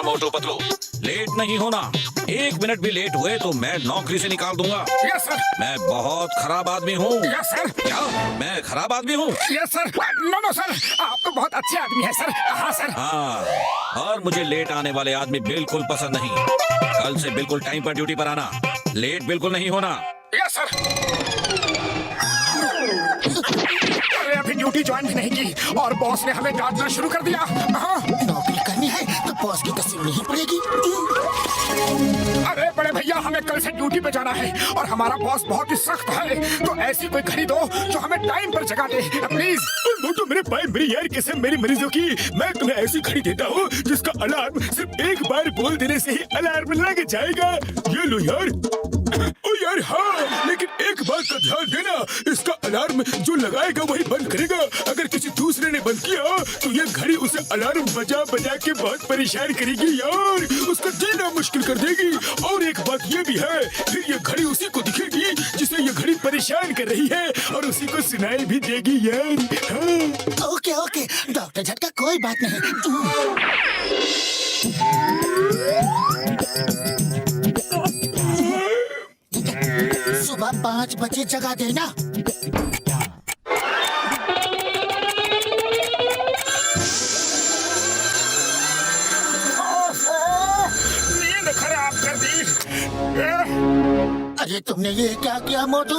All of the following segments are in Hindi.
मोटू पतलू, लेट नहीं होना। 1 मिनट भी लेट हुए तो मैं नौकरी से निकाल दूंगा। Yes sir. मैं बहुत खराब आदमी हूँ। Yes sir. क्या मैं खराब आदमी हूँ? Yes sir. No no sir, आप तो बहुत अच्छे आदमी हैं सर। हाँ सर। हाँ, और मुझे लेट आने वाले आदमी बिल्कुल पसंद नहीं। कल से बिल्कुल टाइम पर ड्यूटी पर आना, लेट बिल्कुल नहीं होना। Yes sir. अरे अभी ड्यूटी ज्वाइन भी नहीं की और बॉस ने हमें डांटना शुरू कर दिया। हाँ। नौकरी करनी है तो बॉस की तो सुननी ही पड़ेगी। अरे बड़े भैया, हमें कल से ड्यूटी पे जाना है और हमारा बॉस बहुत ही सख्त है, तो ऐसी कोई घड़ी दो जो हमें टाइम पर जगा दे प्लीज। मोटू मेरे भाई, मेरी यार कसम मेरी मरीजों की, मैं तुम्हें ऐसी घड़ी देता हूँ जिसका अलार्म सिर्फ एक बार बोल देने से ही अलार्म लग जाएगा। ये लो यार। ओ यार हाँ, लेकिन एक बात का ध्यान देना, इसका अलार्म जो लगाएगा वही बंद करेगा। अगर किसी दूसरे ने बंद किया तो ये घड़ी उसे अलार्म बजा बजा के बहुत परेशान करेगी यार, उसका जीना मुश्किल कर देगी। और एक बात ये भी है, फिर ये घड़ी उसी को दिखेगी जिसे ये घड़ी परेशान कर रही है और उसी को सुनाई भी देगी यार। हाँ। ओके ओके डॉक्टर झटका, कोई बात नहीं। सुबह 5 बजे जगा देना। नींद खराब कर दी। अरे तुमने ये क्या किया मोटू?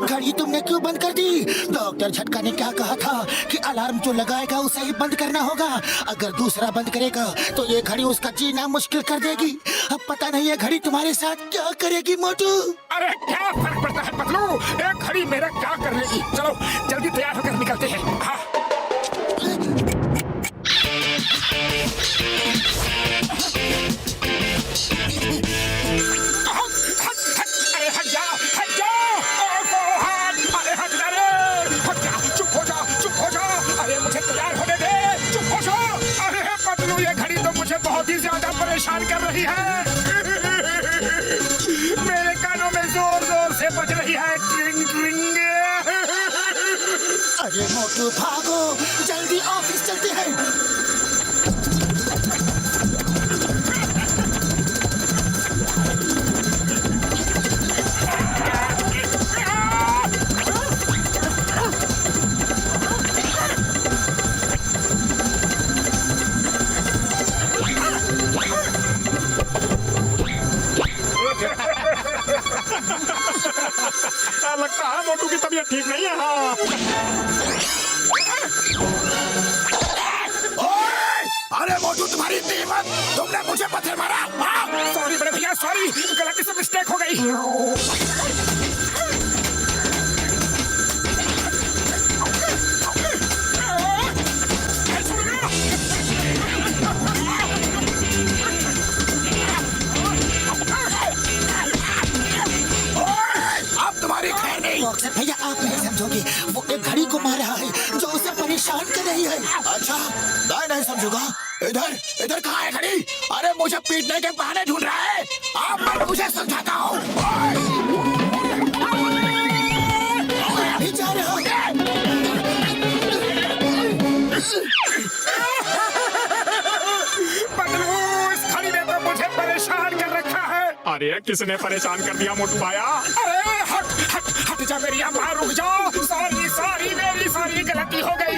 घड़ी तुमने क्यों बंद कर दी? डॉक्टर झटका ने क्या कहा था कि अलार्म जो लगाएगा उसे ही बंद करना होगा। अगर दूसरा बंद करेगा तो ये घड़ी उसका जीना मुश्किल कर देगी। अब पता नहीं ये घड़ी तुम्हारे साथ क्या करेगी मोटू। अरे क्या फर्क पड़ता है पतलू, एक घड़ी मेरा क्या कर लेगी। चलो जल्दी तैयार होकर निकलते हैं। हाँ। बहुत ही ज्यादा परेशान कर रही है। मेरे कानों में जोर जोर से बज रही है ट्रिंग ट्रिंग। अरे मोटू भागो, जल्दी ऑफिस चलते हैं। लगता है मोटू की तबीयत ठीक नहीं है। हाँ। अरे मोटू तुम्हारी हिम्मत, तुमने मुझे पत्थर मारा। सॉरी बड़े भैया, सॉरी, गलती से मिस्टेक हो गई। बॉक्सर भैया आप नहीं समझोगे, वो एक घड़ी को मार रहा है जो उसे परेशान कर रही है। अच्छा मैं नहीं समझूंगा। इधर इधर कहाँ है घड़ी? अरे मुझे पीटने के बहाने ढूंढ रहा है। अब मैं तुझे समझाता हूँ। अभी जा रहा हूँ। पतलू, इस घड़ी ने तो मुझे परेशान कर रखा है। अरे किसने परेशान कर दिया मोटू भाया? अरे हट हट हट जा मेरी अम्मा, रुक जाओ। सॉरी सॉरी, मेरी सॉरी, गलती हो गई।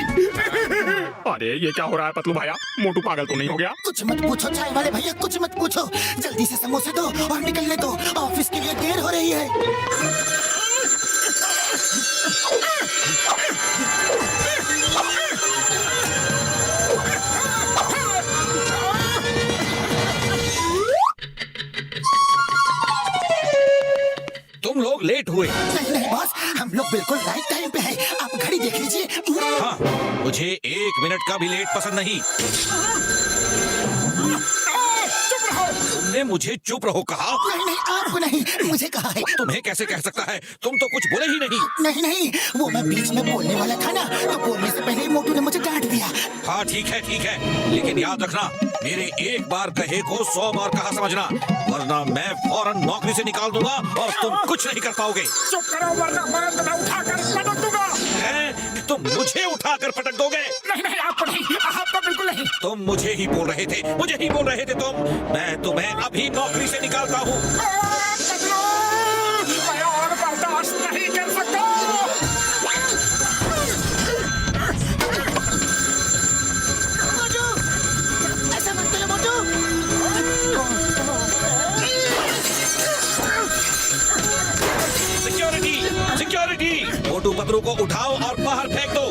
अरे ये क्या हो रहा है पतलू भाया? मोटू पागल तो नहीं हो गया? कुछ मत पूछो चाय वाले भैया, कुछ मत पूछो। जल्दी से समोसे दो और निकलने दो, ऑफिस के लिए देर हो रही है। तुम लोग लेट हुए। नहीं नहीं बॉस, हम लोग बिल्कुल राइट टाइम पे हैं। आप घड़ी देख लीजिए। हाँ, मुझे 1 मिनट का भी लेट पसंद नहीं। तुमने मुझे चुप रहो कहा? नहीं नहीं आपको नहीं, मुझे कहा है। तुम्हें कैसे कह सकता है? तुम तो कुछ बोले ही नहीं। नहीं नहीं, वो मैं बीच में बोलने वाला था ना, तो बोलने से पहले ही मोटू ने मुझे डांट दिया। हाँ ठीक है, लेकिन याद रखना, मेरे एक बार कहे को 100 बार कहा समझना, वरना मैं फौरन नौकरी से निकाल दूंगा और तुम कुछ नहीं कर पाओगे। चुप करो वरना मैं उठाकर पटक दूंगा। तुम मुझे उठाकर पटक दोगे? नहीं नहीं, आपको नहीं, आपको बिल्कुल नहीं। तुम मुझे ही बोल रहे थे, मुझे ही बोल रहे थे तुम। मैं तुम्हें अभी नौकरी से निकालता हूँ। पतलू, मैं और बर्दाश्त नहीं कर सकता। मोटू, ऐसा मत करो मोटू। Security, security! मोटू पतलू को उठाओ और बाहर फेंक दो।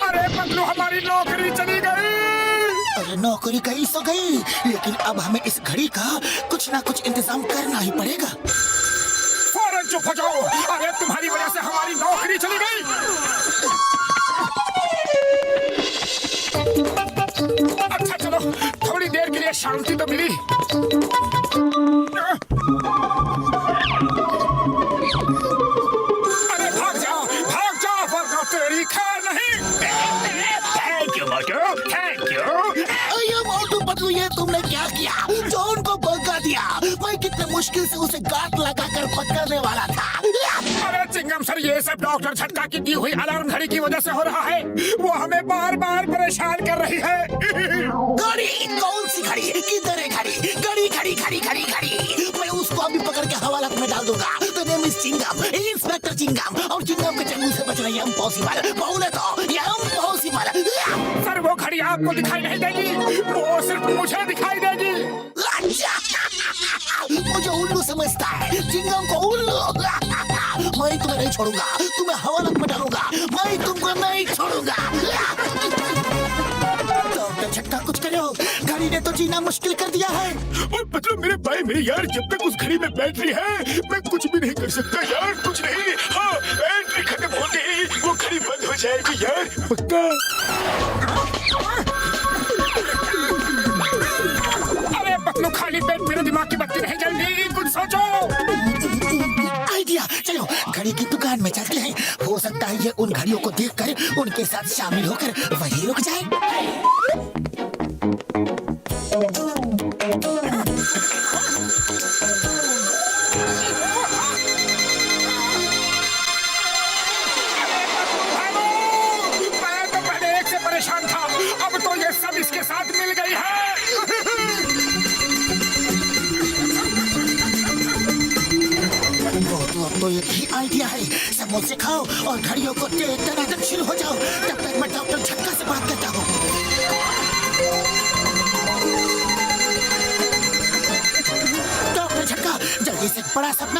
अरे पतलू, हमारी नौकरी चली गई। अरे नौकरी गई सो गई, लेकिन अब हमें इस घड़ी का कुछ ना कुछ इंतजाम करना ही पड़ेगा। फौरन चुप हो जाओ। अरे तुम्हारी वजह से हमारी नौकरी चली गई। अच्छा चलो, थोड़ी देर के लिए शांति तो मिली। अरे भाग जाओ वरना तेरी खैर नहीं। Thank you Motu, thank you. अरे मोटू पतलू, ये तुमने क्या किया? जॉन को भगा दिया। मैं कितने मुश्किल से उसे गांठ लगाकर पकड़ने वाला था। अरे चिंगम सर, ये सब डॉक्टर झटका की दी हुई अलार्म घड़ी की वजह से हो रहा है। वो हमें बार बार परेशान कर रही है। घड़ी? कौन सी घड़ी? किधर है घड़ी? घड़ी घड़ी घड़ी घड़ी घड़ी। मैं उसको अभी पकड़ के हवालात में डाल दूंगा। तो name is Chingam, inspector Chingam. और चिंगम के चंगुल से बचना ये इम्पॉसिबल। बोले तो ये इम्पॉसिबल। सर, वो घड़ी आपको दिखाई नहीं देगी, वो सिर्फ मुझे दिखाई देगी। मुझे उल्लू समझता है, चिंगम को उल्लू। मैं तुम्हें नहीं छोड़ूंगा, तुम्हें हवालात में डालूंगा। मैं तुमको नहीं छोड़ूंगा। डॉक्टर झटका, कुछ करो। घड़ी ने तो जीना मुश्किल कर दिया है। और मतलब मेरे भाई मेरे यार, जब तक उस घड़ी में बैटरी है मैं कुछ भी नहीं कर सकता यार, कुछ नहीं। हाँ, बैटरी खत्म होते ही वो घड़ी बंद हो जाएगी यार, पक्का। अरे पतलू, खाली पेट मेरे दिमाग की बत्ती नहीं जल्दी, कुछ सोचो। आइडिया, चलो घड़ी की दुकान में चलते हैं। हो सकता है ये उन घड़ियों को देखकर उनके साथ शामिल होकर वहीं रुक जाए। मैं तो पहले एक से परेशान था, अब तो ये सब इसके साथ मिल गई है। तो अब तो एक ही आइडिया है, समोसे खाओ और घड़ियों को तेज तनातन शुरू हो जाओ। तब तक मैं डॉक्टर झटका से बात करता हूँ। डॉक्टर झटका, जल्दी से बड़ा सपना